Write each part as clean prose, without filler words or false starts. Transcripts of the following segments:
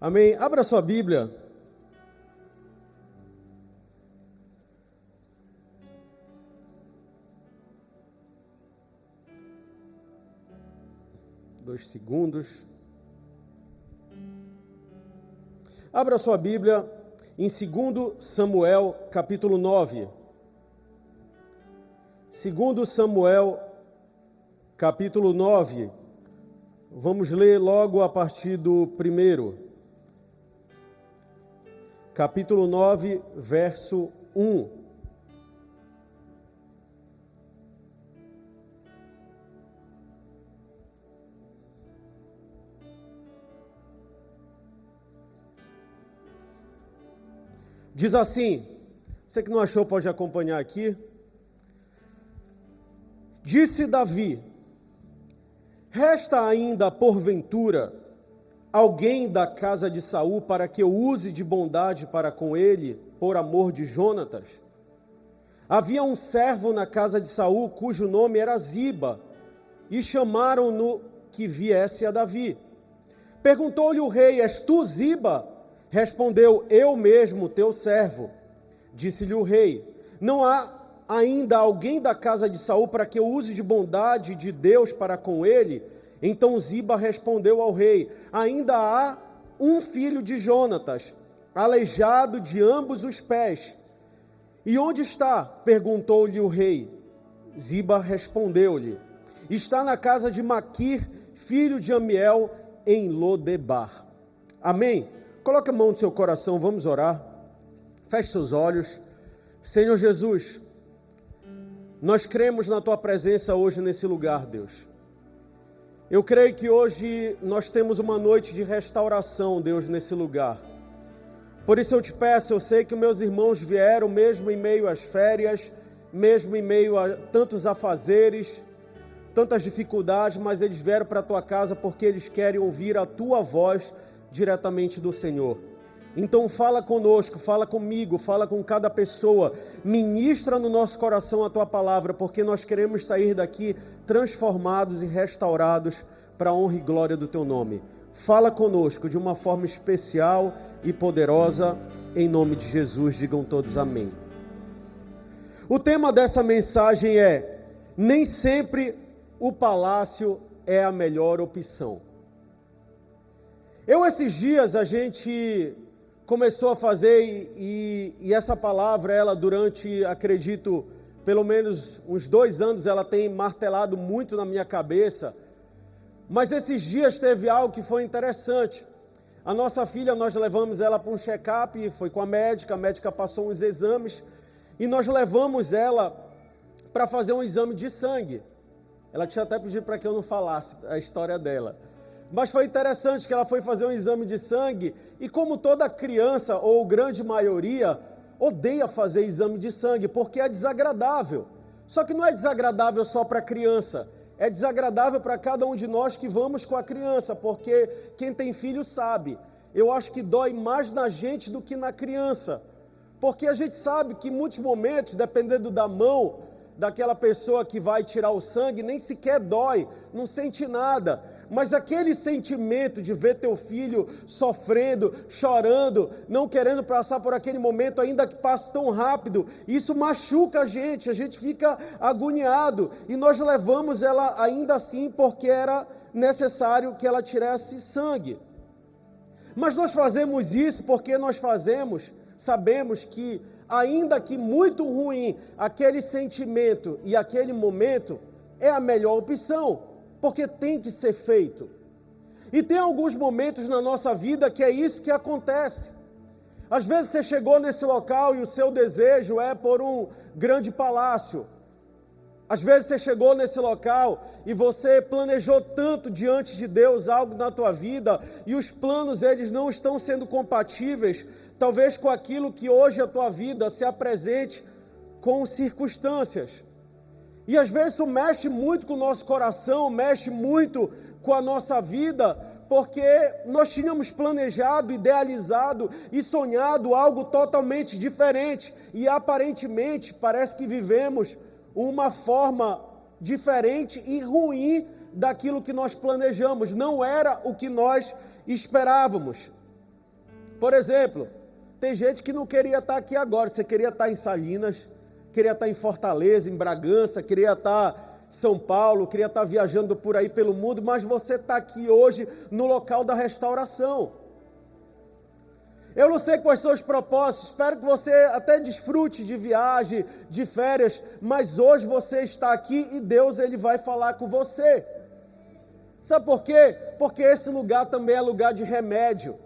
Amém. Abra sua Bíblia. Dois segundos. Abra sua Bíblia em 2 Samuel, capítulo 9. 2 Samuel, capítulo 9. Vamos ler logo a partir do 1. Capítulo 9, verso 1. Diz assim, você que não achou pode acompanhar aqui. Disse Davi: resta ainda, porventura, alguém da casa de Saul para que eu use de bondade para com ele, por amor de Jonatas? Havia um servo na casa de Saul, cujo nome era Ziba, e chamaram-no que viesse a Davi. Perguntou-lhe o rei: és tu Ziba? Respondeu: eu mesmo, teu servo. Disse-lhe o rei: não há ainda alguém da casa de Saul para que eu use de bondade de Deus para com ele? Então Ziba respondeu ao rei: ainda há um filho de Jonatas, aleijado de ambos os pés. E onde está? Perguntou-lhe o rei. Ziba respondeu-lhe: está na casa de Maquir, filho de Amiel, em Lodebar. Amém? Coloque a mão no seu coração, vamos orar. Feche seus olhos. Senhor Jesus, nós cremos na Tua presença hoje nesse lugar, Deus. Eu creio que hoje nós temos uma noite de restauração, Deus, nesse lugar. Por isso eu te peço, eu sei que meus irmãos vieram mesmo em meio às férias, mesmo em meio a tantos afazeres, tantas dificuldades, mas eles vieram para a Tua casa porque eles querem ouvir a Tua voz diretamente do Senhor. Então fala conosco, fala comigo, fala com cada pessoa, ministra no nosso coração a Tua palavra, porque nós queremos sair daqui transformados e restaurados para a honra e glória do Teu nome. Fala conosco de uma forma especial e poderosa, em nome de Jesus, digam todos amém. O tema dessa mensagem é: nem sempre o palácio é a melhor opção. Esses dias a gente começou a fazer, e essa palavra, ela durante, acredito, pelo menos uns 2 anos, ela tem martelado muito na minha cabeça, mas esses dias teve algo que foi interessante. A nossa filha, nós levamos ela para um check-up, foi com a médica passou uns exames, e nós levamos ela para fazer um exame de sangue. Ela tinha até pedido para que eu não falasse a história dela. Mas foi interessante que ela foi fazer um exame de sangue, e como toda criança, ou grande maioria, odeia fazer exame de sangue, porque é desagradável. Só que não é desagradável só para a criança, é desagradável para cada um de nós que vamos com a criança, porque quem tem filho sabe, eu acho que dói mais na gente do que na criança, porque a gente sabe que em muitos momentos, dependendo da mão daquela pessoa que vai tirar o sangue, nem sequer dói, não sente nada. Mas aquele sentimento de ver teu filho sofrendo, chorando, não querendo passar por aquele momento, ainda que passe tão rápido, isso machuca a gente fica agoniado, e nós levamos ela ainda assim porque era necessário que ela tirasse sangue. Mas nós fazemos isso porque sabemos que ainda que muito ruim, aquele sentimento e aquele momento é a melhor opção, porque tem que ser feito. E tem alguns momentos na nossa vida que é isso que acontece. Às vezes você chegou nesse local e o seu desejo é por um grande palácio. Às vezes você chegou nesse local e você planejou tanto diante de Deus algo na tua vida, e os planos, eles não estão sendo compatíveis, talvez com aquilo que hoje a tua vida se apresente com circunstâncias. E às vezes isso mexe muito com o nosso coração, mexe muito com a nossa vida, porque nós tínhamos planejado, idealizado e sonhado algo totalmente diferente, e aparentemente parece que vivemos uma forma diferente e ruim daquilo que nós planejamos, não era o que nós esperávamos. Por exemplo, tem gente que não queria estar aqui agora, você queria estar em Salinas, queria estar em Fortaleza, em Bragança, queria estar em São Paulo, queria estar viajando por aí pelo mundo, mas você está aqui hoje no local da restauração. Eu não sei quais são os propósitos, espero que você até desfrute de viagem, de férias, mas hoje você está aqui e Deus ele vai falar com você. Sabe por quê? Porque esse lugar também é lugar de remédio.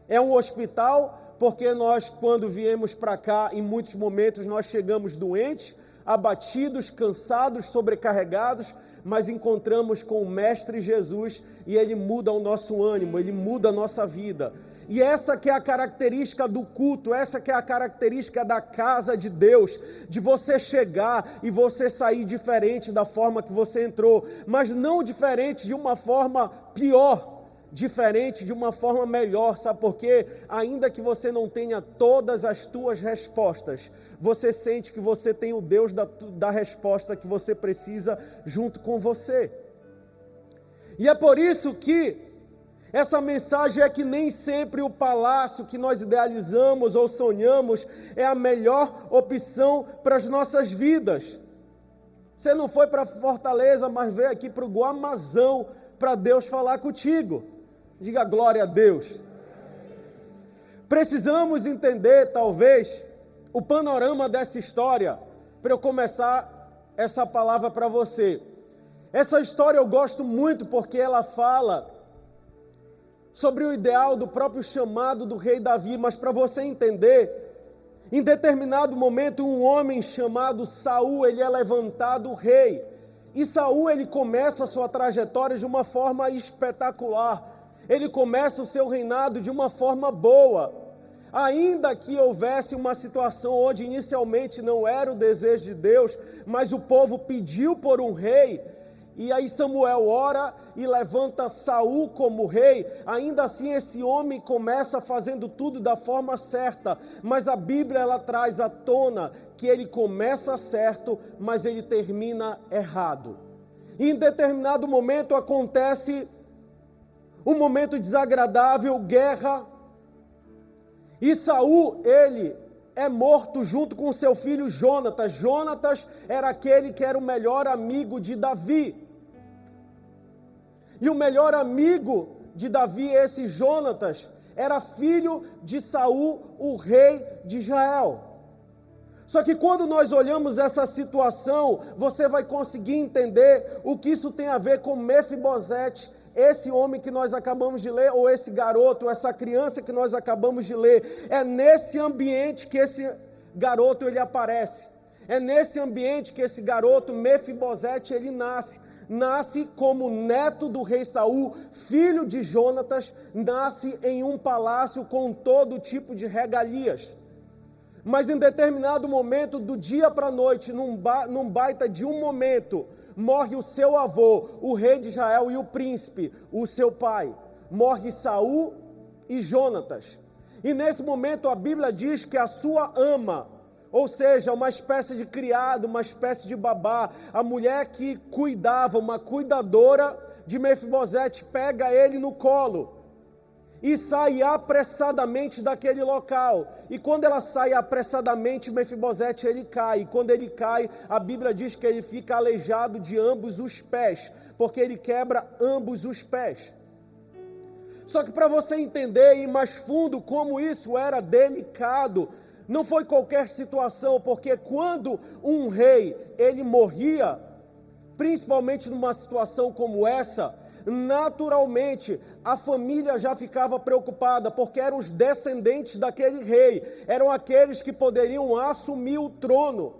É um hospital, porque nós quando viemos para cá, em muitos momentos nós chegamos doentes, abatidos, cansados, sobrecarregados, mas encontramos com o Mestre Jesus e Ele muda o nosso ânimo, Ele muda a nossa vida. E essa que é a característica do culto, essa que é a característica da casa de Deus, de você chegar e você sair diferente da forma que você entrou, mas não diferente de uma forma pior, diferente de uma forma melhor, sabe por quê? Ainda que você não tenha todas as tuas respostas, você sente que você tem o Deus da resposta que você precisa junto com você. E é por isso que essa mensagem é que nem sempre o palácio que nós idealizamos ou sonhamos é a melhor opção para as nossas vidas. Você não foi para Fortaleza, mas veio aqui para o Guamazão para Deus falar contigo. Diga glória a Deus. Precisamos entender, talvez, o panorama dessa história para eu começar essa palavra para você. Essa história eu gosto muito porque ela fala sobre o ideal do próprio chamado do rei Davi, mas para você entender, em determinado momento um homem chamado Saul, ele é levantado rei, e Saul ele começa a sua trajetória de uma forma espetacular, ele começa o seu reinado de uma forma boa, ainda que houvesse uma situação onde inicialmente não era o desejo de Deus, mas o povo pediu por um rei, e aí Samuel ora e levanta Saul como rei. Ainda assim esse homem começa fazendo tudo da forma certa, mas a Bíblia ela traz à tona que ele começa certo, mas ele termina errado. E em determinado momento acontece um momento desagradável, guerra, e Saul, ele é morto junto com seu filho Jonatas. Jonatas era aquele que era o melhor amigo de Davi. E o melhor amigo de Davi, esse Jonatas, era filho de Saul, o rei de Israel. Só que quando nós olhamos essa situação, você vai conseguir entender o que isso tem a ver com Mefibosete, esse homem que nós acabamos de ler, ou esse garoto, ou essa criança que nós acabamos de ler. É nesse ambiente que esse garoto ele aparece. É nesse ambiente que esse garoto, Mefibosete, ele nasce como neto do rei Saul, filho de Jonatas, nasce em um palácio com todo tipo de regalias. Mas em determinado momento, do dia para a noite, num baita de um momento, morre o seu avô, o rei de Israel, e o príncipe, o seu pai. Morre Saul e Jonatas. E nesse momento a Bíblia diz que a sua ama, ou seja, uma espécie de criado, uma espécie de babá, a mulher que cuidava, uma cuidadora de Mefibosete, pega ele no colo e sai apressadamente daquele local. E quando ela sai apressadamente, Mefibosete ele cai. E quando ele cai, a Bíblia diz que ele fica aleijado de ambos os pés, porque ele quebra ambos os pés. Só que para você entender e ir mais fundo como isso era delicado, não foi qualquer situação, porque quando um rei, ele morria, principalmente numa situação como essa, naturalmente a família já ficava preocupada, porque eram os descendentes daquele rei, eram aqueles que poderiam assumir o trono.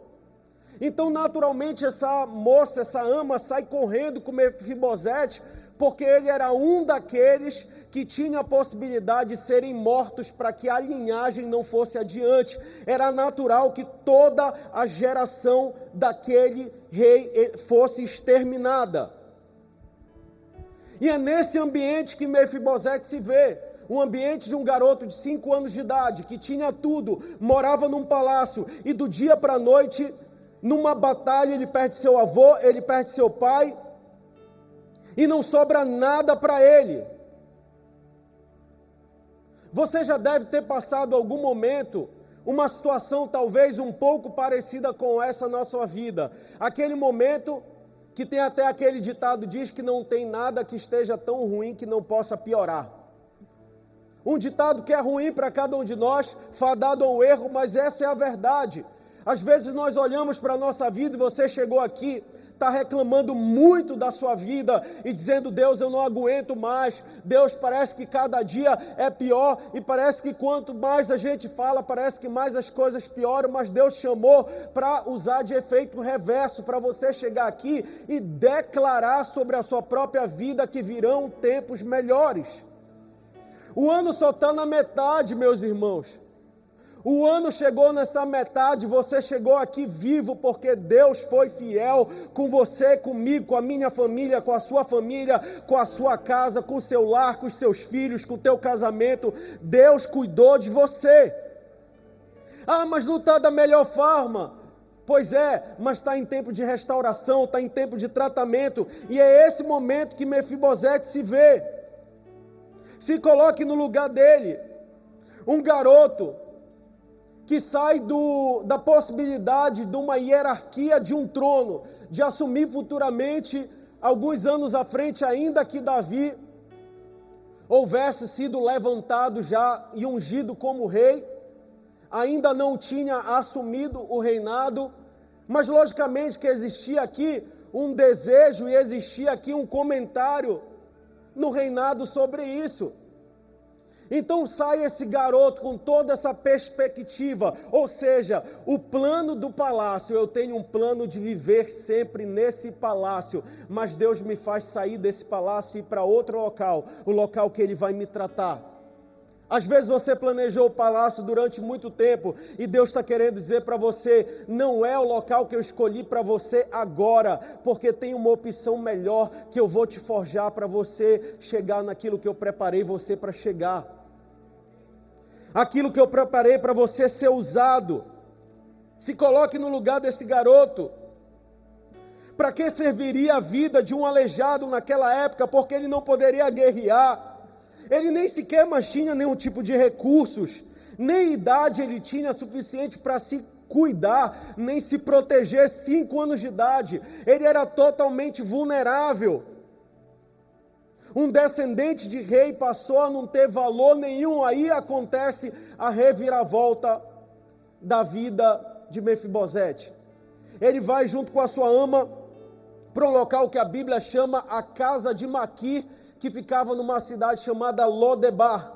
Então naturalmente essa moça, essa ama sai correndo com Mefibosete, porque ele era um daqueles que tinha a possibilidade de serem mortos para que a linhagem não fosse adiante. Era natural que toda a geração daquele rei fosse exterminada. E é nesse ambiente que Mefibosete se vê, um ambiente de um garoto de 5 anos de idade, que tinha tudo, morava num palácio, e do dia para a noite, numa batalha, ele perde seu avô, ele perde seu pai, e não sobra nada para ele. Você já deve ter passado algum momento, uma situação talvez um pouco parecida com essa na sua vida. Aquele momento que tem até aquele ditado, diz que não tem nada que esteja tão ruim que não possa piorar. Um ditado que é ruim para cada um de nós, fadado ao erro, mas essa é a verdade. Às vezes nós olhamos para a nossa vida e você chegou aqui, está reclamando muito da sua vida e dizendo: Deus, eu não aguento mais, Deus, parece que cada dia é pior, e parece que quanto mais a gente fala, parece que mais as coisas pioram, mas Deus chamou para usar de efeito reverso, para você chegar aqui e declarar sobre a sua própria vida que virão tempos melhores. O ano só está na metade, meus irmãos. O ano chegou nessa metade, você chegou aqui vivo porque Deus foi fiel com você, comigo, com a minha família, com a sua família, com a sua casa, com o seu lar, com os seus filhos, com o teu casamento. Deus cuidou de você. Ah, mas não está da melhor forma. Pois é, mas está em tempo de restauração, está em tempo de tratamento, e é esse momento que Mefibosete se vê. Se coloque no lugar dele, um garoto que sai da possibilidade de uma hierarquia de um trono, de assumir futuramente, alguns anos à frente, ainda que Davi houvesse sido levantado já e ungido como rei, ainda não tinha assumido o reinado, mas logicamente que existia aqui um desejo e existia aqui um comentário no reinado sobre isso. Então sai esse garoto com toda essa perspectiva, ou seja, o plano do palácio, eu tenho um plano de viver sempre nesse palácio, mas Deus me faz sair desse palácio e ir para outro local, o local que Ele vai me tratar. Às vezes você planejou o palácio durante muito tempo e Deus está querendo dizer para você, não é o local que eu escolhi para você agora, porque tem uma opção melhor que eu vou te forjar para você chegar naquilo que eu preparei você para chegar. Aquilo que eu preparei para você ser usado. Se coloque no lugar desse garoto. Para que serviria a vida de um aleijado naquela época? Porque ele não poderia guerrear. Ele nem sequer mais tinha nenhum tipo de recursos. Nem idade ele tinha suficiente para se cuidar, nem se proteger. 5 anos de idade. Ele era totalmente vulnerável. Um descendente de rei passou a não ter valor nenhum. Aí acontece a reviravolta da vida de Mefibosete. Ele vai junto com a sua ama para um local que a Bíblia chama a casa de Maquir, que ficava numa cidade chamada Lodebar.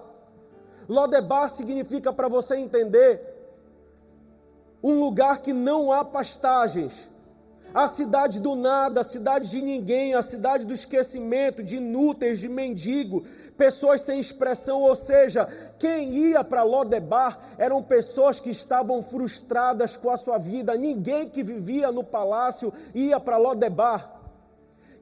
Lodebar significa, para você entender, um lugar que não há pastagens. A cidade do nada, a cidade de ninguém, a cidade do esquecimento, de inúteis, de mendigo, pessoas sem expressão, ou seja, quem ia para Lodebar eram pessoas que estavam frustradas com a sua vida. Ninguém que vivia no palácio ia para Lodebar.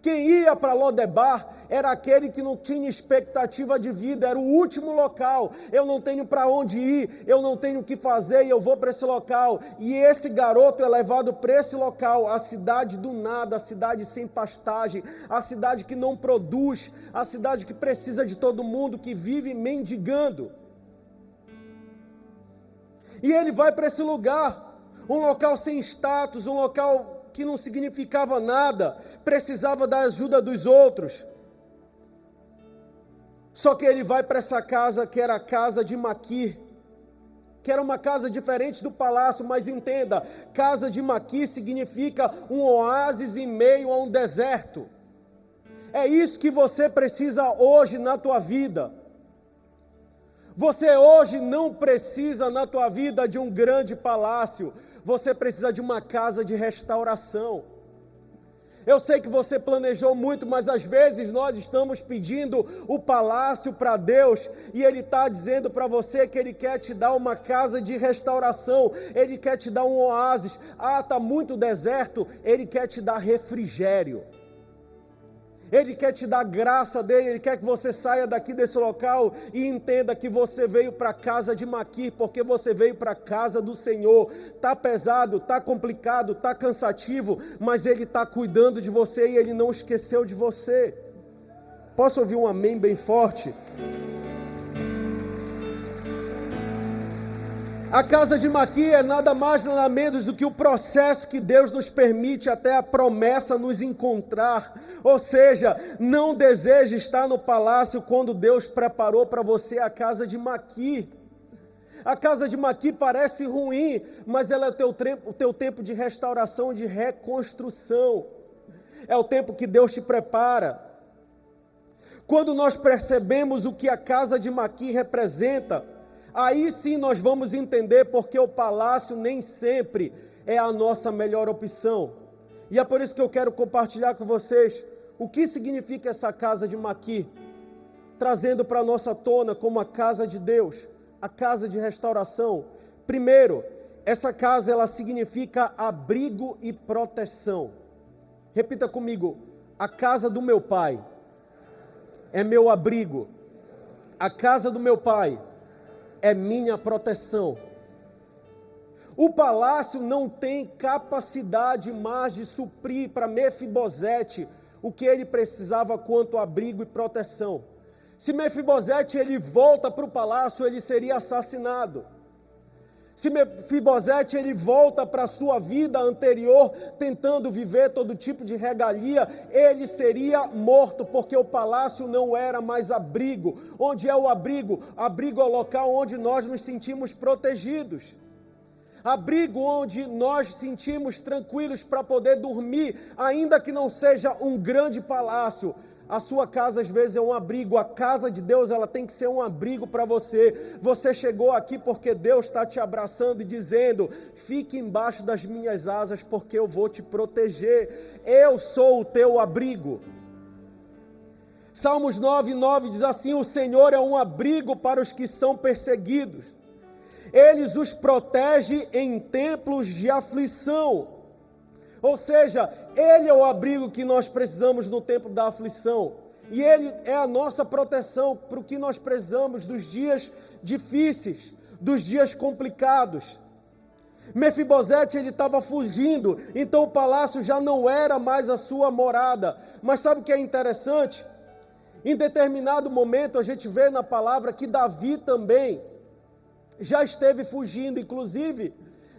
Quem ia para Lodebar era aquele que não tinha expectativa de vida, era o último local. Eu não tenho para onde ir, eu não tenho o que fazer e eu vou para esse local. E esse garoto é levado para esse local, a cidade do nada, a cidade sem pastagem, a cidade que não produz, a cidade que precisa de todo mundo, que vive mendigando. E ele vai para esse lugar, um local sem status, um local que não significava nada, precisava da ajuda dos outros. Só que ele vai para essa casa que era a casa de Maquir, que era uma casa diferente do palácio, mas entenda, casa de Maquir significa um oásis em meio a um deserto. É isso que você precisa hoje na tua vida. Você hoje não precisa na tua vida de um grande palácio, você precisa de uma casa de restauração. Eu sei que você planejou muito, mas às vezes nós estamos pedindo o palácio para Deus, e Ele está dizendo para você que Ele quer te dar uma casa de restauração, Ele quer te dar um oásis. Ah, está muito deserto, Ele quer te dar refrigério. Ele quer te dar a graça dele, Ele quer que você saia daqui desse local e entenda que você veio para a casa de Maquir, porque você veio para a casa do Senhor. Está pesado, está complicado, está cansativo, mas Ele está cuidando de você e Ele não esqueceu de você. Posso ouvir um amém bem forte? A casa de Maqui é nada mais, nada menos do que o processo que Deus nos permite até a promessa nos encontrar. Ou seja, não deseje estar no palácio quando Deus preparou para você a casa de Maqui. A casa de Maqui parece ruim, mas ela é o teu tempo de restauração, de reconstrução. É o tempo que Deus te prepara. Quando nós percebemos o que a casa de Maqui representa, aí sim nós vamos entender porque o palácio nem sempre é a nossa melhor opção. E é por isso que eu quero compartilhar com vocês o que significa essa casa de Maqui, trazendo para a nossa tona como a casa de Deus, a casa de restauração. Primeiro, essa casa ela significa abrigo e proteção. Repita comigo: a casa do meu pai é meu abrigo, a casa do meu pai é minha proteção. O palácio não tem capacidade mais de suprir para Mefibosete o que ele precisava quanto abrigo e proteção. Se Mefibosete ele volta para o palácio, ele seria assassinado. Se Mefibosete ele volta para a sua vida anterior, tentando viver todo tipo de regalia, ele seria morto, porque o palácio não era mais abrigo. Onde é o abrigo? Abrigo é o local onde nós nos sentimos protegidos. Abrigo onde nós sentimos tranquilos para poder dormir, ainda que não seja um grande palácio. A sua casa às vezes é um abrigo. A casa de Deus ela tem que ser um abrigo para você. Você chegou aqui porque Deus está te abraçando e dizendo: fique embaixo das minhas asas porque eu vou te proteger. Eu sou o teu abrigo. Salmos 9:9 diz assim: o Senhor é um abrigo para os que são perseguidos. Ele os protege em tempos de aflição. Ou seja, Ele é o abrigo que nós precisamos no tempo da aflição. E Ele é a nossa proteção para o que nós precisamos dos dias difíceis, dos dias complicados. Mefibosete ele estava fugindo, então o palácio já não era mais a sua morada. Mas sabe o que é interessante? Em determinado momento a gente vê na palavra que Davi também já esteve fugindo, inclusive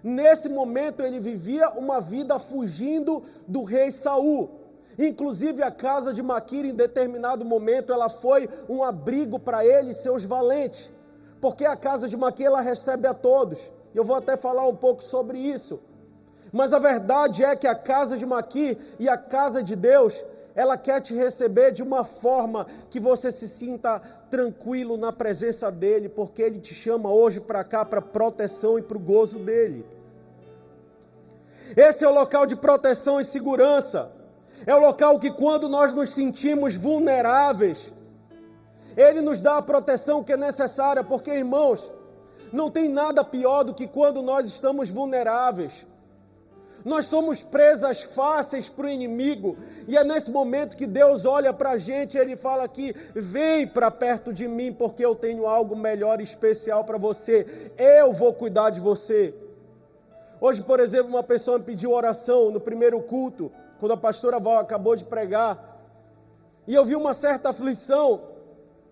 nesse momento ele vivia uma vida fugindo do rei Saul. Inclusive a casa de Maqui em determinado momento ela foi um abrigo para ele e seus valentes, porque a casa de Maqui ela recebe a todos. Eu vou até falar um pouco sobre isso. Mas a verdade é que a casa de Maqui e a casa de Deus, ela quer te receber de uma forma que você se sinta tranquilo na presença dEle, porque Ele te chama hoje para cá, para proteção e para o gozo dEle. Esse é o local de proteção e segurança. É o local que quando nós nos sentimos vulneráveis, Ele nos dá a proteção que é necessária, porque, irmãos, não tem nada pior do que quando nós estamos vulneráveis. Nós somos presas fáceis para o inimigo, e é nesse momento que Deus olha para a gente e Ele fala aqui: vem para perto de mim, porque eu tenho algo melhor e especial para você, eu vou cuidar de você. Hoje, por exemplo, uma pessoa me pediu oração no primeiro culto, quando a pastora Val acabou de pregar, e eu vi uma certa aflição,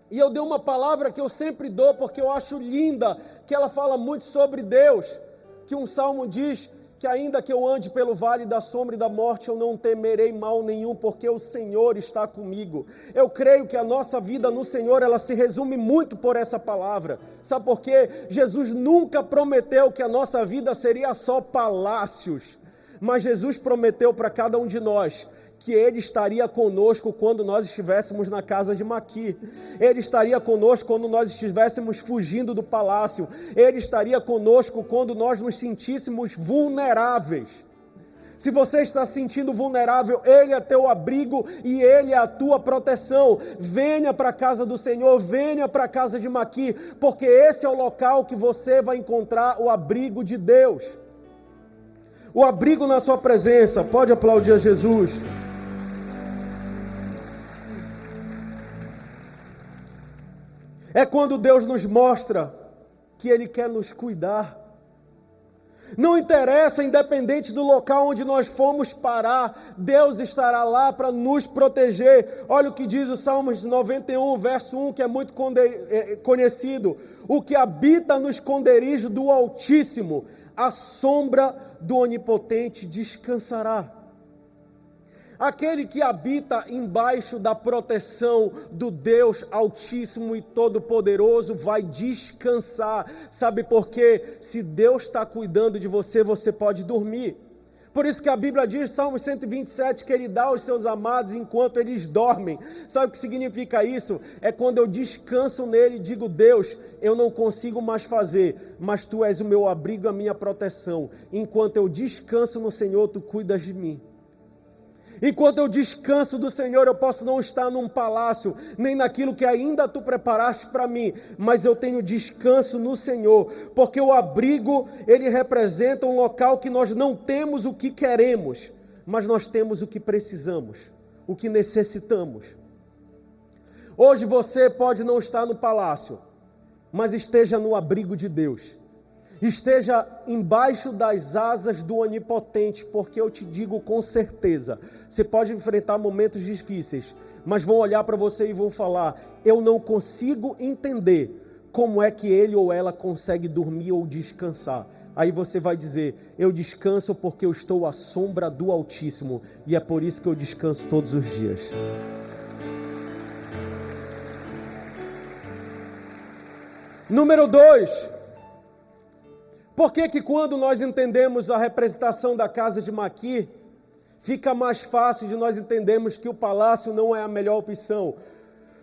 e eu dei uma palavra que eu sempre dou, porque eu acho linda, que ela fala muito sobre Deus, que um salmo diz que ainda que eu ande pelo vale da sombra e da morte, eu não temerei mal nenhum, porque o Senhor está comigo. Eu creio que a nossa vida no Senhor, ela se resume muito por essa palavra. Sabe por quê? Jesus nunca prometeu que a nossa vida seria só palácios, mas Jesus prometeu para cada um de nós que Ele estaria conosco quando nós estivéssemos na casa de Maqui. Ele estaria conosco quando nós estivéssemos fugindo do palácio. Ele estaria conosco quando nós nos sentíssemos vulneráveis. Se você está se sentindo vulnerável, Ele é teu abrigo e Ele é a tua proteção. Venha para a casa do Senhor, venha para a casa de Maqui, porque esse é o local que você vai encontrar o abrigo de Deus. O abrigo na sua presença. Pode aplaudir a Jesus. É quando Deus nos mostra que Ele quer nos cuidar. Não interessa, independente do local onde nós fomos parar, Deus estará lá para nos proteger. Olha o que diz o Salmos 91, verso 1, que é muito conhecido. O que habita no esconderijo do Altíssimo, à sombra do Onipotente descansará. Aquele que habita embaixo da proteção do Deus Altíssimo e Todo-Poderoso vai descansar. Sabe por quê? Se Deus está cuidando de você, você pode dormir. Por isso que a Bíblia diz, Salmo 127, que Ele dá aos seus amados enquanto eles dormem. Sabe o que significa isso? É quando eu descanso nele e digo, Deus, eu não consigo mais fazer, mas Tu és o meu abrigo e a minha proteção. Enquanto eu descanso no Senhor, Tu cuidas de mim. Enquanto eu descanso do Senhor, eu posso não estar num palácio, nem naquilo que ainda Tu preparaste para mim, mas eu tenho descanso no Senhor, porque o abrigo, ele representa um local que nós não temos o que queremos, mas nós temos o que precisamos, o que necessitamos. Hoje você pode não estar no palácio, mas esteja no abrigo de Deus. Esteja embaixo das asas do Onipotente, porque eu te digo com certeza, você pode enfrentar momentos difíceis, mas vão olhar para você e vão falar, eu não consigo entender como é que ele ou ela consegue dormir ou descansar. Aí você vai dizer, eu descanso porque eu estou à sombra do Altíssimo, e é por isso que eu descanso todos os dias. Número 2. Por que quando nós entendemos a representação da casa de Maqui, fica mais fácil de nós entendermos que o palácio não é a melhor opção?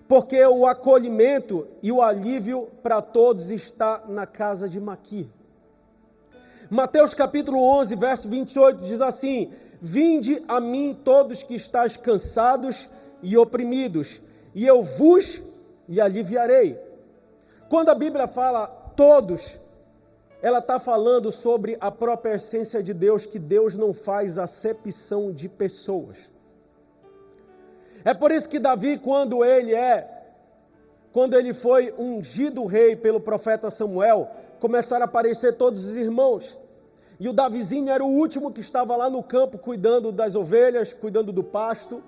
Porque o acolhimento e o alívio para todos está na casa de Maqui. Mateus capítulo 11, verso 28 diz assim, vinde a mim todos que estáis cansados e oprimidos, e eu vos aliviarei. Quando a Bíblia fala todos, ela está falando sobre a própria essência de Deus, que Deus não faz acepção de pessoas. É por isso que Davi, quando ele foi ungido rei pelo profeta Samuel, começaram a aparecer todos os irmãos. E o Davizinho era o último que estava lá no campo, cuidando das ovelhas, cuidando do pasto.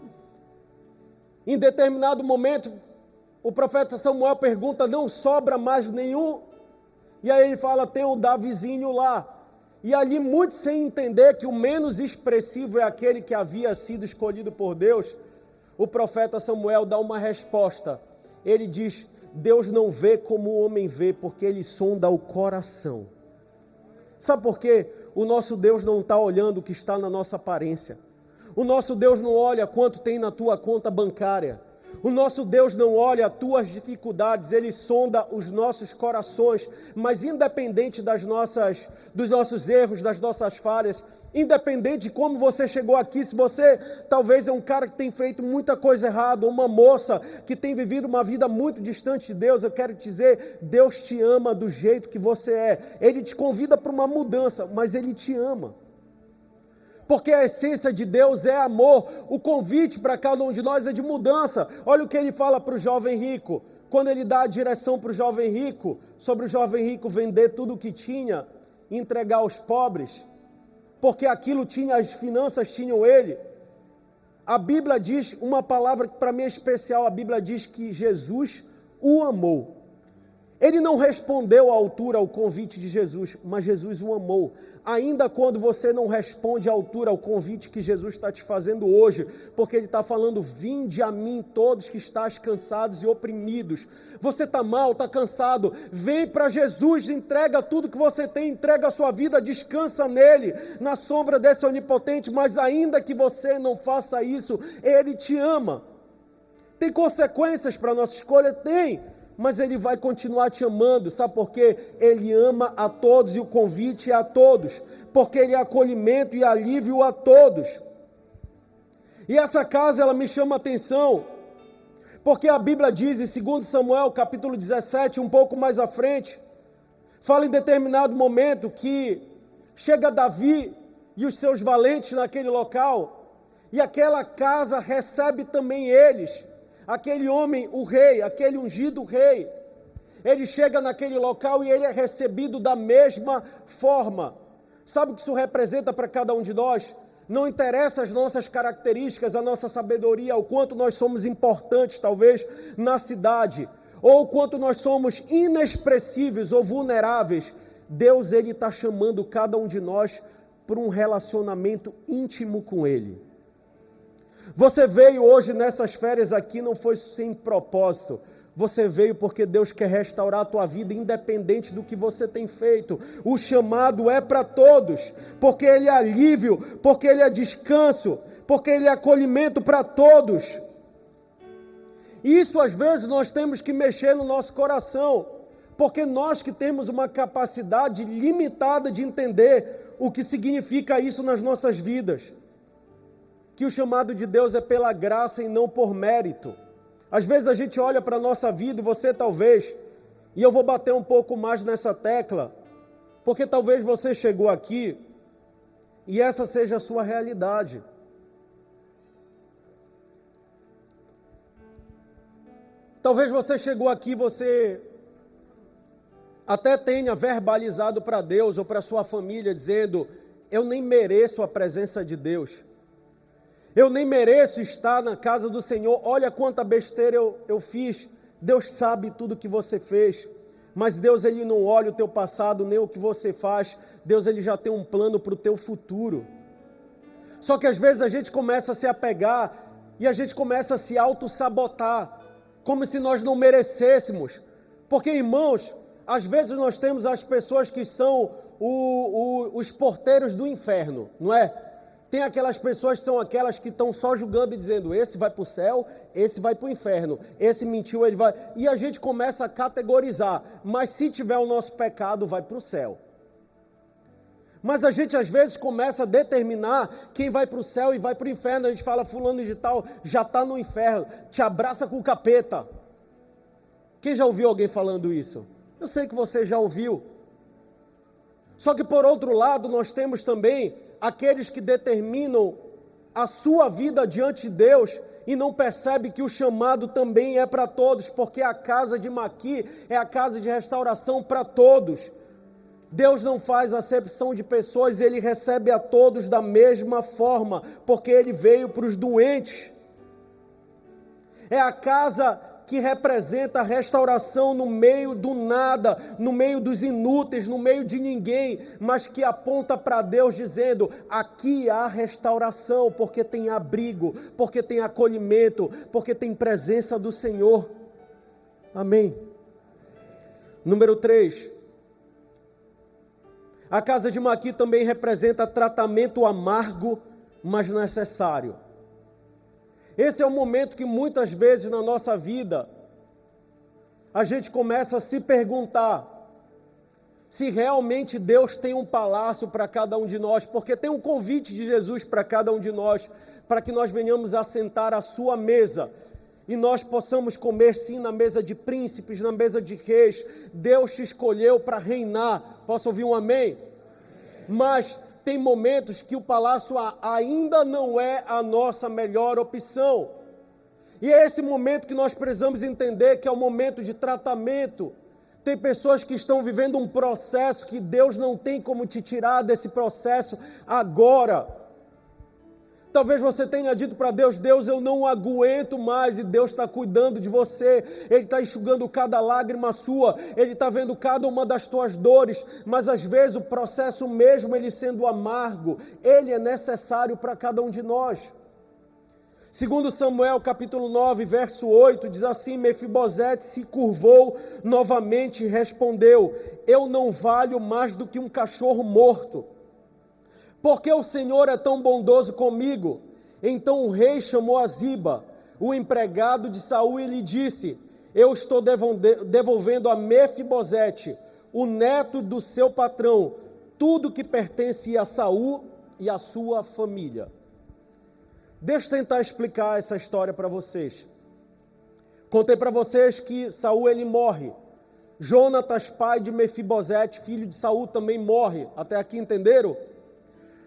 Em determinado momento, o profeta Samuel pergunta, não sobra mais nenhum? E aí ele fala, tem o Davizinho lá. E ali, muito sem entender que o menos expressivo é aquele que havia sido escolhido por Deus, o profeta Samuel dá uma resposta. Ele diz, Deus não vê como o homem vê, porque Ele sonda o coração. Sabe por quê? O nosso Deus não está olhando o que está na nossa aparência. O nosso Deus não olha quanto tem na tua conta bancária. O nosso Deus não olha as tuas dificuldades, Ele sonda os nossos corações, mas independente dos nossos erros, das nossas falhas, independente de como você chegou aqui, se você talvez é um cara que tem feito muita coisa errada, ou uma moça que tem vivido uma vida muito distante de Deus, eu quero te dizer, Deus te ama do jeito que você é. Ele te convida para uma mudança, mas Ele te ama. Porque a essência de Deus é amor, o convite para cada um de nós é de mudança. Olha o que ele fala para o jovem rico, quando ele dá a direção para o jovem rico, sobre o jovem rico vender tudo o que tinha e entregar aos pobres, porque aquilo tinha, as finanças tinham ele. A Bíblia diz, uma palavra que para mim é especial, a Bíblia diz que Jesus o amou. Ele não respondeu à altura ao convite de Jesus, mas Jesus o amou. Ainda quando você não responde à altura ao convite que Jesus está te fazendo hoje, porque Ele está falando, vinde a mim todos que estáis cansados e oprimidos. Você está mal, está cansado, vem para Jesus, entrega tudo que você tem, entrega a sua vida, descansa nele, na sombra desse onipotente, mas ainda que você não faça isso, Ele te ama. Tem consequências para a nossa escolha? Tem. Mas Ele vai continuar te amando, sabe por quê? Ele ama a todos e o convite é a todos, porque Ele é acolhimento e alívio a todos. E essa casa, ela me chama a atenção, porque a Bíblia diz em 2 Samuel, capítulo 17, um pouco mais à frente, fala em determinado momento que chega Davi e os seus valentes naquele local, e aquela casa recebe também eles. Aquele homem, o rei, aquele ungido rei, ele chega naquele local e ele é recebido da mesma forma. Sabe o que isso representa para cada um de nós? Não interessa as nossas características, a nossa sabedoria, o quanto nós somos importantes, talvez, na cidade, ou o quanto nós somos inexpressíveis ou vulneráveis. Deus, Ele está chamando cada um de nós para um relacionamento íntimo com Ele. Você veio hoje nessas férias aqui, não foi sem propósito. Você veio porque Deus quer restaurar a tua vida, independente do que você tem feito. O chamado é para todos, porque Ele é alívio, porque Ele é descanso, porque Ele é acolhimento para todos. Isso às vezes nós temos que mexer no nosso coração, porque nós que temos uma capacidade limitada de entender o que significa isso nas nossas vidas. Que o chamado de Deus é pela graça e não por mérito. Às vezes a gente olha para a nossa vida, e você talvez, e eu vou bater um pouco mais nessa tecla, porque talvez você chegou aqui e essa seja a sua realidade. Talvez você chegou aqui, você até tenha verbalizado para Deus ou para sua família, dizendo: eu nem mereço a presença de Deus. Eu nem mereço estar na casa do Senhor. Olha quanta besteira eu fiz. Deus sabe tudo que você fez. Mas Deus, Ele não olha o teu passado, nem o que você faz. Deus, Ele já tem um plano para o teu futuro. Só que às vezes a gente começa a se apegar e a gente começa a se auto-sabotar, como se nós não merecêssemos. Porque, irmãos, às vezes nós temos as pessoas que são os porteiros do inferno, não é? Tem aquelas pessoas que são aquelas que estão só julgando e dizendo: esse vai para o céu, esse vai para o inferno, esse mentiu, ele vai... E a gente começa a categorizar, mas se tiver o nosso pecado, vai para o céu. Mas a gente às vezes começa a determinar quem vai para o céu e vai para o inferno. A gente fala: fulano de tal já está no inferno, te abraça com o capeta. Quem já ouviu alguém falando isso? Eu sei que você já ouviu. Só que por outro lado nós temos também aqueles que determinam a sua vida diante de Deus e não percebem que o chamado também é para todos, porque a casa de Maqui é a casa de restauração para todos. Deus não faz acepção de pessoas, Ele recebe a todos da mesma forma, porque Ele veio para os doentes. É a casa que representa a restauração no meio do nada, no meio dos inúteis, no meio de ninguém, mas que aponta para Deus dizendo: aqui há restauração, porque tem abrigo, porque tem acolhimento, porque tem presença do Senhor. Amém. Número 3. A casa de Maqui também representa tratamento amargo, mas necessário. Esse é o momento que muitas vezes na nossa vida a gente começa a se perguntar se realmente Deus tem um palácio para cada um de nós, porque tem um convite de Jesus para cada um de nós, para que nós venhamos a sentar à sua mesa e nós possamos comer sim na mesa de príncipes, na mesa de reis. Deus te escolheu para reinar. Posso ouvir um amém? Mas tem momentos que o palácio ainda não é a nossa melhor opção. E é esse momento que nós precisamos entender que é o momento de tratamento. Tem pessoas que estão vivendo um processo que Deus não tem como te tirar desse processo agora. Talvez você tenha dito para Deus: Deus, eu não aguento mais, e Deus está cuidando de você, Ele está enxugando cada lágrima sua, Ele está vendo cada uma das tuas dores, mas às vezes o processo mesmo, ele sendo amargo, ele é necessário para cada um de nós. Segundo Samuel capítulo 9, verso 8, diz assim: Mefibosete se curvou novamente e respondeu: eu não valho mais do que um cachorro morto. Porque o Senhor é tão bondoso comigo. Então o rei chamou a Ziba, o empregado de Saul, e lhe disse: eu estou devolvendo a Mefibosete, o neto do seu patrão, tudo que pertence a Saul e a sua família. Deixa eu tentar explicar essa história para vocês. Contei para vocês que Saul ele morre. Jonatas, pai de Mefibosete, filho de Saul, também morre. Até aqui entenderam?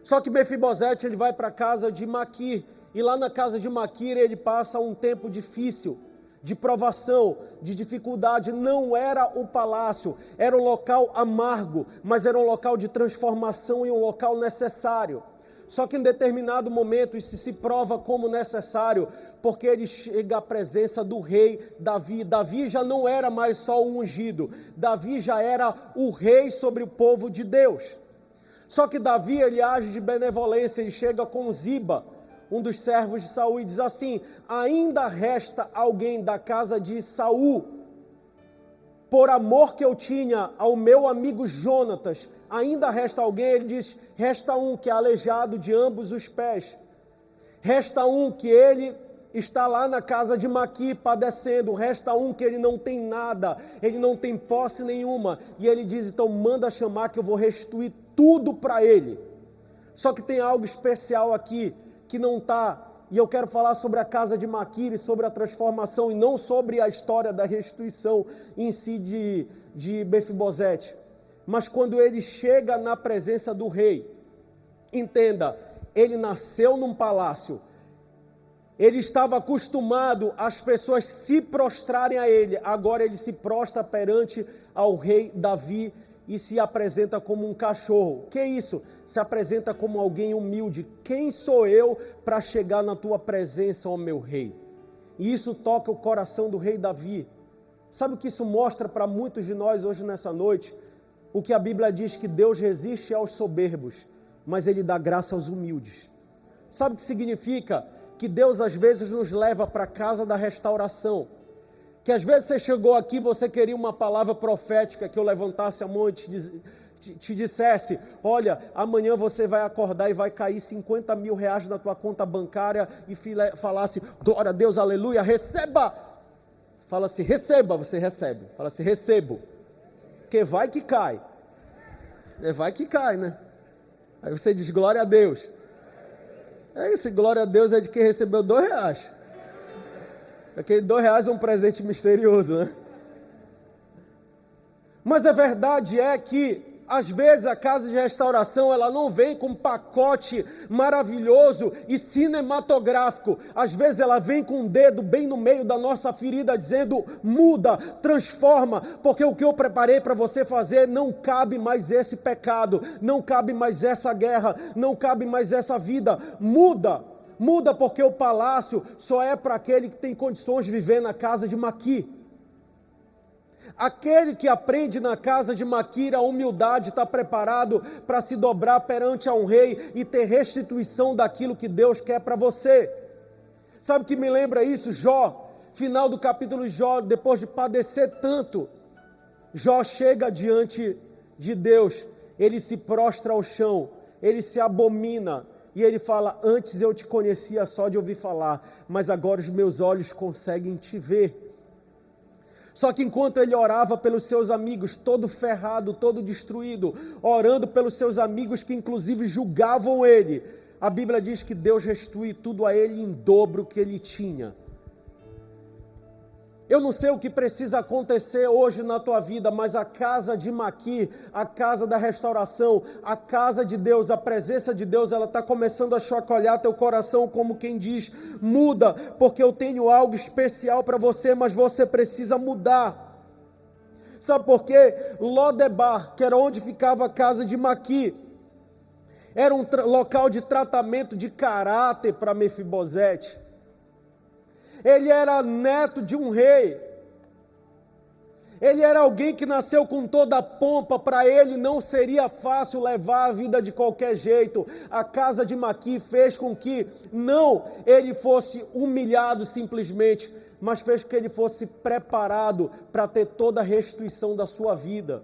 Só que Mefibosete ele vai para a casa de Maquir, e lá na casa de Maquir ele passa um tempo difícil, de provação, de dificuldade. Não era o palácio, era um local amargo, mas era um local de transformação e um local necessário. Só que em determinado momento isso se prova como necessário, porque ele chega à presença do rei Davi. Davi já não era mais só o ungido, Davi já era o rei sobre o povo de Deus. Só que Davi, ele age de benevolência, ele chega com Ziba, um dos servos de Saul, e diz assim: ainda resta alguém da casa de Saul, por amor que eu tinha ao meu amigo Jonatas, ainda resta alguém. Ele diz: resta um que é aleijado de ambos os pés, resta um que ele está lá na casa de Maqui padecendo, resta um que ele não tem nada, ele não tem posse nenhuma, e ele diz: então manda chamar que eu vou restituir tudo para ele. Só que tem algo especial aqui, que não está, e eu quero falar sobre a casa de Maquir e sobre a transformação, e não sobre a história da restituição em si de Mefibosete. Mas quando ele chega na presença do rei, entenda, ele nasceu num palácio, ele estava acostumado às pessoas se prostrarem a ele, agora ele se prostra perante ao rei Davi e se apresenta como um cachorro. Que isso? Se apresenta como alguém humilde. Quem sou eu para chegar na tua presença, ó meu rei? E isso toca o coração do rei Davi. Sabe o que isso mostra para muitos de nós hoje nessa noite? O que a Bíblia diz, que Deus resiste aos soberbos, mas Ele dá graça aos humildes. Sabe o que significa? Que Deus às vezes nos leva para a casa da restauração. Que às vezes você chegou aqui, você queria uma palavra profética, que eu levantasse a mão e te dissesse: olha, amanhã você vai acordar e vai cair 50 mil reais na tua conta bancária, e falasse: glória a Deus, aleluia, receba. Fala assim: receba, você recebe. Fala assim: recebo. Porque vai que cai. Vai que cai, né? Aí você diz: glória a Deus. É isso, glória a Deus é de quem recebeu R$2. Aquele R$2 é um presente misterioso, né? Mas a verdade é que, às vezes, a casa de restauração, ela não vem com um pacote maravilhoso e cinematográfico. Às vezes ela vem com um dedo bem no meio da nossa ferida, dizendo: muda, transforma, porque o que eu preparei para você fazer, não cabe mais esse pecado, não cabe mais essa guerra, não cabe mais essa vida. Muda, porque o palácio só é para aquele que tem condições de viver na casa de Maqui. Aquele que aprende na casa de Maquir a humildade está preparado para se dobrar perante a um rei e ter restituição daquilo que Deus quer para você. Sabe o que me lembra isso? Jó, final do capítulo de Jó, depois de padecer tanto, Jó chega diante de Deus, ele se prostra ao chão, ele se abomina, e ele fala: antes eu te conhecia só de ouvir falar, mas agora os meus olhos conseguem te ver. Só que enquanto ele orava pelos seus amigos, todo ferrado, todo destruído, orando pelos seus amigos que inclusive julgavam ele, a Bíblia diz que Deus restitui tudo a ele em dobro que ele tinha. Eu não sei o que precisa acontecer hoje na tua vida, mas a casa de Maqui, a casa da restauração, a casa de Deus, a presença de Deus, ela está começando a chacoalhar teu coração, como quem diz: muda, porque eu tenho algo especial para você, mas você precisa mudar. Sabe por quê? Lodebar, que era onde ficava a casa de Maqui, era um local de tratamento de caráter para Mefibosete. Ele era neto de um rei, ele era alguém que nasceu com toda a pompa, para ele não seria fácil levar a vida de qualquer jeito. A casa de Maqui fez com que não ele fosse humilhado simplesmente, mas fez com que ele fosse preparado para ter toda a restituição da sua vida.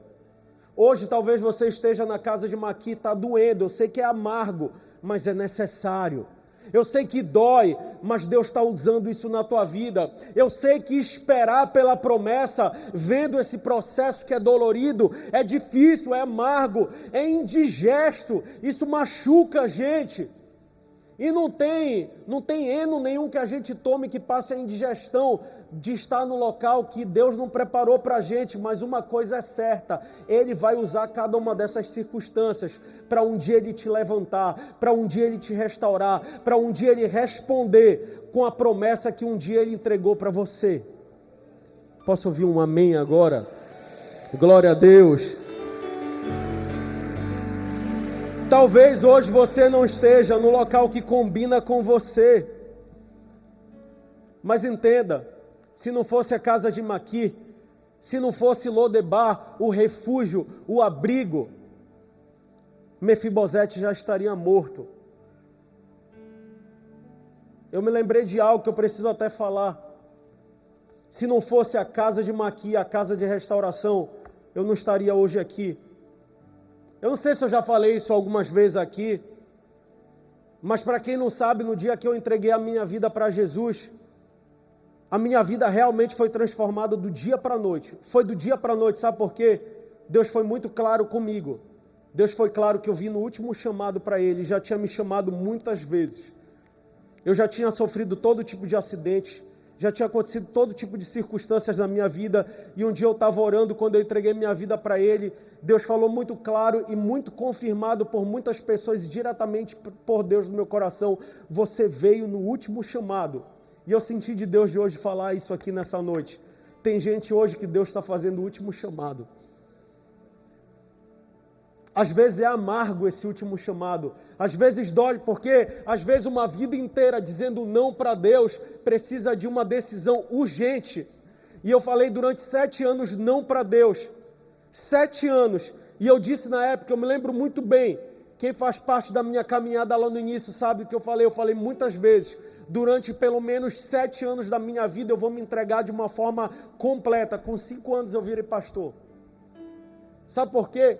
Hoje talvez você esteja na casa de Maqui, está doendo, eu sei que é amargo, mas é necessário. Eu sei que dói, mas Deus está usando isso na tua vida. Eu sei que esperar pela promessa, vendo esse processo que é dolorido, é difícil, é amargo, é indigesto, isso machuca a gente. E não tem eno nenhum que a gente tome que passe a indigestão de estar no local que Deus não preparou para a gente, mas uma coisa é certa: Ele vai usar cada uma dessas circunstâncias para um dia Ele te levantar, para um dia Ele te restaurar, para um dia Ele responder com a promessa que um dia Ele entregou para você. Posso ouvir um amém agora? Glória a Deus. Talvez hoje você não esteja no local que combina com você. Mas entenda, se não fosse a casa de Maqui, se não fosse Lodebar, o refúgio, o abrigo, Mefibosete já estaria morto. Eu me lembrei de algo que eu preciso até falar. Se não fosse a casa de Maqui, a casa de restauração, eu não estaria hoje aqui. Eu não sei se eu já falei isso algumas vezes aqui, mas para quem não sabe, no dia que eu entreguei a minha vida para Jesus, a minha vida realmente foi transformada do dia para a noite. Foi do dia para a noite, sabe por quê? Deus foi muito claro comigo. Deus foi claro que eu vim no último chamado para Ele, já tinha me chamado muitas vezes. Eu já tinha sofrido todo tipo de acidentes, já tinha acontecido todo tipo de circunstâncias na minha vida, e um dia eu estava orando, quando eu entreguei minha vida para Ele, Deus falou muito claro e muito confirmado por muitas pessoas, e diretamente por Deus no meu coração: você veio no último chamado. E eu senti de Deus de hoje falar isso aqui nessa noite. Tem gente hoje que Deus está fazendo o último chamado. Às vezes é amargo esse último chamado, às vezes dói, porque às vezes uma vida inteira dizendo não para Deus precisa de uma decisão urgente. E eu falei durante 7 anos não para Deus, 7 anos, e eu disse na época, eu me lembro muito bem, quem faz parte da minha caminhada lá no início sabe o que eu falei muitas vezes, durante pelo menos 7 anos da minha vida eu vou me entregar de uma forma completa. Com 5 anos eu virei pastor. Sabe por quê?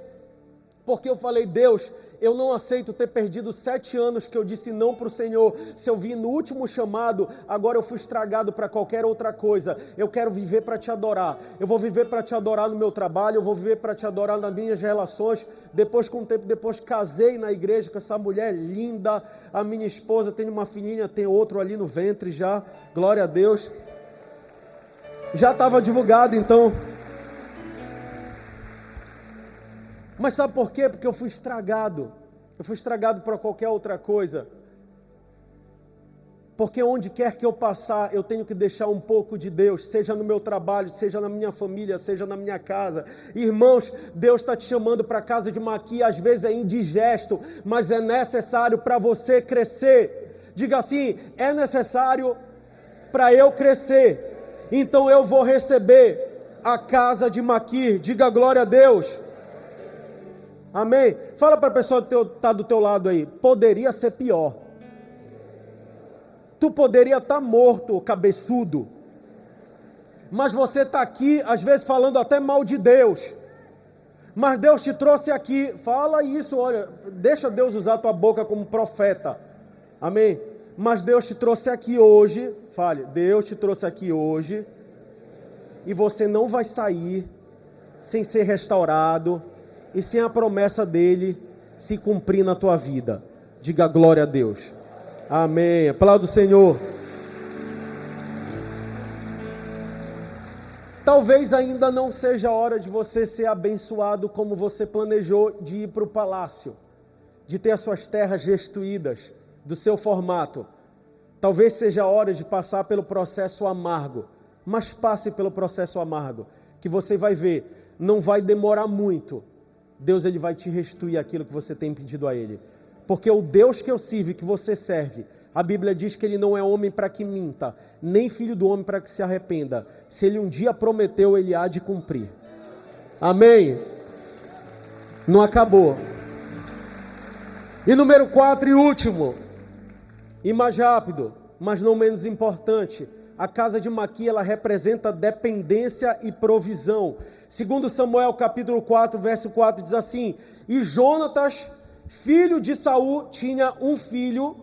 Porque eu falei: Deus, eu não aceito ter perdido 7 anos que eu disse não para o Senhor. Se eu vim no último chamado, agora eu fui estragado para qualquer outra coisa. Eu quero viver para te adorar. Eu vou viver para te adorar no meu trabalho, eu vou viver para te adorar nas minhas relações. Depois, com o tempo depois, casei na igreja com essa mulher linda, a minha esposa. Tem uma filhinha, tem outro ali no ventre já, glória a Deus. Já estava divulgado então. Mas sabe por quê? Porque eu fui estragado. Eu fui estragado por qualquer outra coisa. Porque onde quer que eu passar, eu tenho que deixar um pouco de Deus, seja no meu trabalho, seja na minha família, seja na minha casa. Irmãos, Deus está te chamando para a casa de Maqui, às vezes é indigesto, mas é necessário para você crescer. Diga assim: é necessário para eu crescer. Então eu vou receber a casa de Maqui. Diga glória a Deus. Amém? Fala para a pessoa que está do teu lado aí: poderia ser pior. Tu poderia estar morto, cabeçudo. Mas você está aqui, às vezes falando até mal de Deus. Mas Deus te trouxe aqui. Fala isso, olha, deixa Deus usar a tua boca como profeta. Amém? Mas Deus te trouxe aqui hoje. Fale: Deus te trouxe aqui hoje. E você não vai sair sem ser restaurado e sem a promessa dele se cumprir na tua vida. Diga glória a Deus. Amém. Aplauda o Senhor. Talvez ainda não seja a hora de você ser abençoado como você planejou, de ir para o palácio, de ter as suas terras restituídas, do seu formato. Talvez seja a hora de passar pelo processo amargo, mas passe pelo processo amargo, que você vai ver, não vai demorar muito. Deus, ele vai te restituir aquilo que você tem pedido a Ele. Porque o Deus que eu sirvo, que você serve, a Bíblia diz que Ele não é homem para que minta, nem filho do homem para que se arrependa. Se Ele um dia prometeu, Ele há de cumprir. Amém? Não acabou. E número 4 e último, e mais rápido, mas não menos importante, a casa de Maqui, ela representa dependência e provisão. Segundo Samuel capítulo 4, verso 4, diz assim: e Jonatas, filho de Saul, tinha um filho,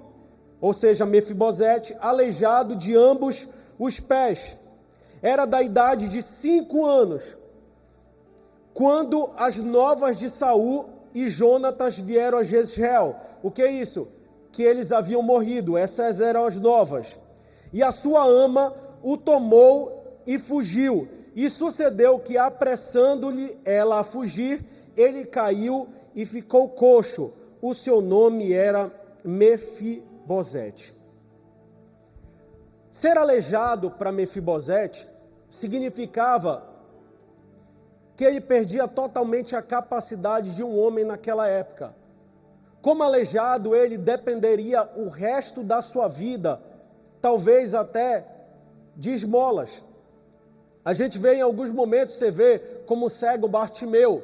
ou seja, Mefibosete, aleijado de ambos os pés. Era da idade de 5 anos, quando as novas de Saul e Jonatas vieram a Jezreel. O que é isso? Que eles haviam morrido, essas eram as novas. E a sua ama o tomou e fugiu. E sucedeu que, apressando-lhe ela a fugir, ele caiu e ficou coxo. O seu nome era Mefibosete. Ser aleijado para Mefibosete significava que ele perdia totalmente a capacidade de um homem naquela época. Como aleijado, ele dependeria o resto da sua vida, talvez até de esmolas. A gente vê em alguns momentos, você vê como o cego Bartimeu,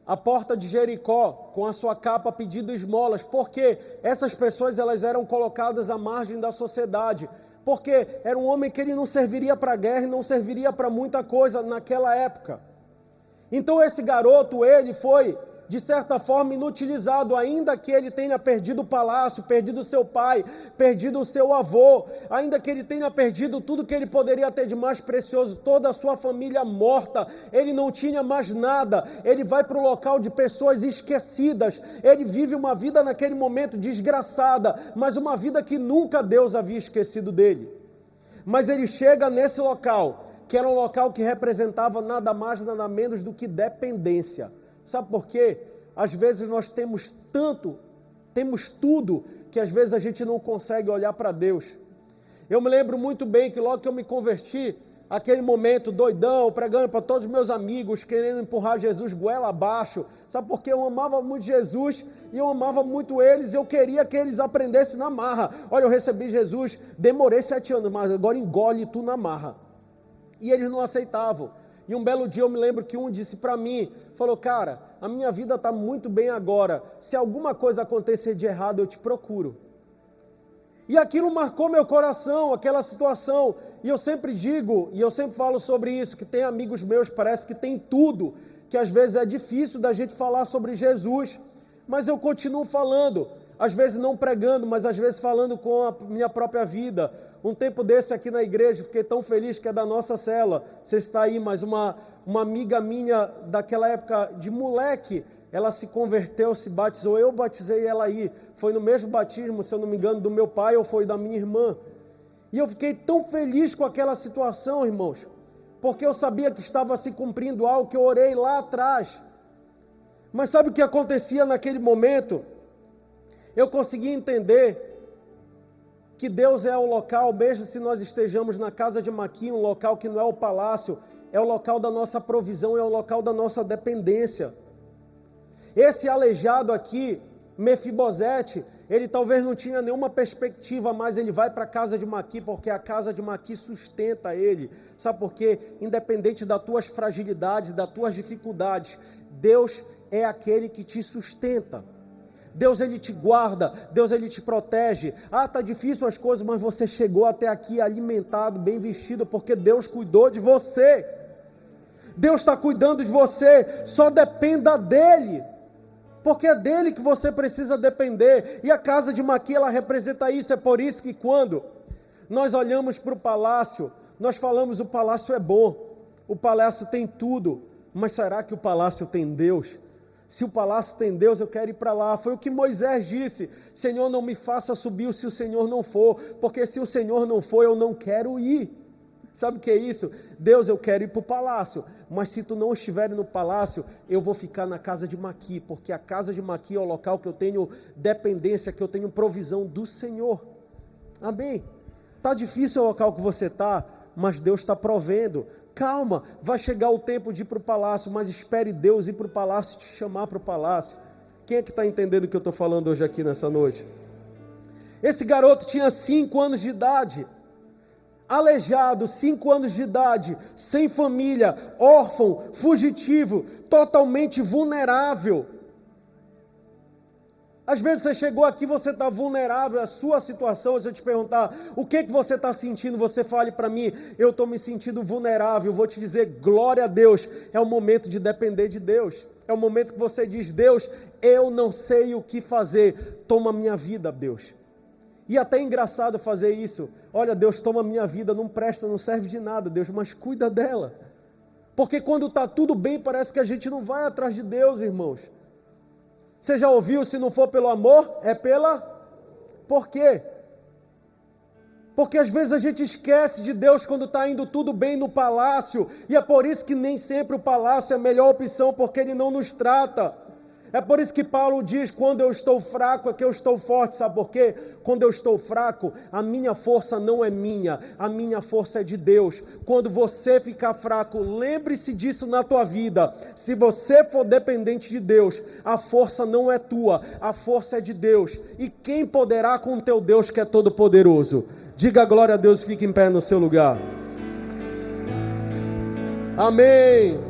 a porta de Jericó, com a sua capa pedindo esmolas, porque essas pessoas elas eram colocadas à margem da sociedade, porque era um homem que ele não serviria para a guerra e não serviria para muita coisa naquela época. Então esse garoto, ele foi, de certa forma, inutilizado, ainda que ele tenha perdido o palácio, perdido o seu pai, perdido o seu avô, ainda que ele tenha perdido tudo que ele poderia ter de mais precioso, toda a sua família morta, ele não tinha mais nada, ele vai para o local de pessoas esquecidas, ele vive uma vida naquele momento desgraçada, mas uma vida que nunca Deus havia esquecido dele. Mas ele chega nesse local, que era um local que representava nada mais, nada menos do que dependência. Sabe por quê? Às vezes nós temos tudo, que às vezes a gente não consegue olhar para Deus. Eu me lembro muito bem que logo que eu me converti, aquele momento doidão, pregando para todos os meus amigos, querendo empurrar Jesus goela abaixo. Sabe por quê? Eu amava muito Jesus e eu amava muito eles, eu queria que eles aprendessem na marra. Olha, eu recebi Jesus, demorei 7 anos, mas agora engole tu na marra. E eles não aceitavam. E um belo dia eu me lembro que um disse para mim, falou, cara, a minha vida está muito bem agora, se alguma coisa acontecer de errado eu te procuro. E aquilo marcou meu coração, aquela situação, e eu sempre digo, e eu sempre falo sobre isso, que tem amigos meus, parece que tem tudo, que às vezes é difícil da gente falar sobre Jesus, mas eu continuo falando, às vezes não pregando, mas às vezes falando com a minha própria vida. Um tempo desse aqui na igreja, fiquei tão feliz, que é da nossa cela, você está aí, mas uma amiga minha daquela época de moleque, ela se converteu, se batizou, eu batizei ela aí, foi no mesmo batismo, se eu não me engano, do meu pai ou foi da minha irmã, e eu fiquei tão feliz com aquela situação, irmãos, porque eu sabia que estava se cumprindo algo que eu orei lá atrás, mas sabe o que acontecia naquele momento? Eu consegui entender que Deus é o local, mesmo se nós estejamos na casa de Maqui, um local que não é o palácio, é o local da nossa provisão, é o local da nossa dependência. Esse aleijado aqui, Mefibosete, ele talvez não tinha nenhuma perspectiva, mas ele vai para a casa de Maqui, porque a casa de Maqui sustenta ele. Sabe por quê? Independente das tuas fragilidades, das tuas dificuldades, Deus é aquele que te sustenta. Deus, ele te guarda, Deus, ele te protege. Tá difícil as coisas, mas você chegou até aqui alimentado, bem vestido, porque Deus cuidou de você. Deus está cuidando de você, só dependa dEle, porque é dEle que você precisa depender. E a casa de Maqui, ela representa isso. É por isso que quando nós olhamos para o palácio, nós falamos, o palácio é bom, o palácio tem tudo, mas será que o palácio tem Deus? Se o palácio tem Deus, eu quero ir para lá. Foi o que Moisés disse, Senhor, não me faça subir se o Senhor não for, porque se o Senhor não for, eu não quero ir. Sabe o que é isso? Deus, eu quero ir para o palácio, mas se tu não estiver no palácio, eu vou ficar na casa de Maqui, porque a casa de Maqui é o local que eu tenho dependência, que eu tenho provisão do Senhor. Amém? Está difícil o local que você está, mas Deus está provendo. Calma, vai chegar o tempo de ir para o palácio, mas espere Deus ir para o palácio, te chamar para o palácio. Quem é que está entendendo o que eu estou falando hoje aqui nessa noite? Esse garoto tinha 5 anos de idade, aleijado, 5 anos de idade, sem família, órfão, fugitivo, totalmente vulnerável. Às vezes você chegou aqui, você está vulnerável à sua situação. Se eu te perguntar, o que você está sentindo? Você fale para mim, eu estou me sentindo vulnerável. Eu vou te dizer, glória a Deus. É o momento de depender de Deus. É o momento que você diz, Deus, eu não sei o que fazer. Toma minha vida, Deus. E até é engraçado fazer isso. Olha, Deus, toma minha vida, não presta, não serve de nada, Deus, mas cuida dela. Porque quando está tudo bem, parece que a gente não vai atrás de Deus, irmãos. Você já ouviu, se não for pelo amor, é pela... Por quê? Porque às vezes a gente esquece de Deus quando está indo tudo bem no palácio, e é por isso que nem sempre o palácio é a melhor opção, porque Ele não nos trata. É por isso que Paulo diz, quando eu estou fraco é que eu estou forte, sabe por quê? Quando eu estou fraco, a minha força não é minha, a minha força é de Deus. Quando você ficar fraco, lembre-se disso na tua vida. Se você for dependente de Deus, a força não é tua, a força é de Deus. E quem poderá com o teu Deus que é todo poderoso? Diga glória a Deus e fique em pé no seu lugar. Amém.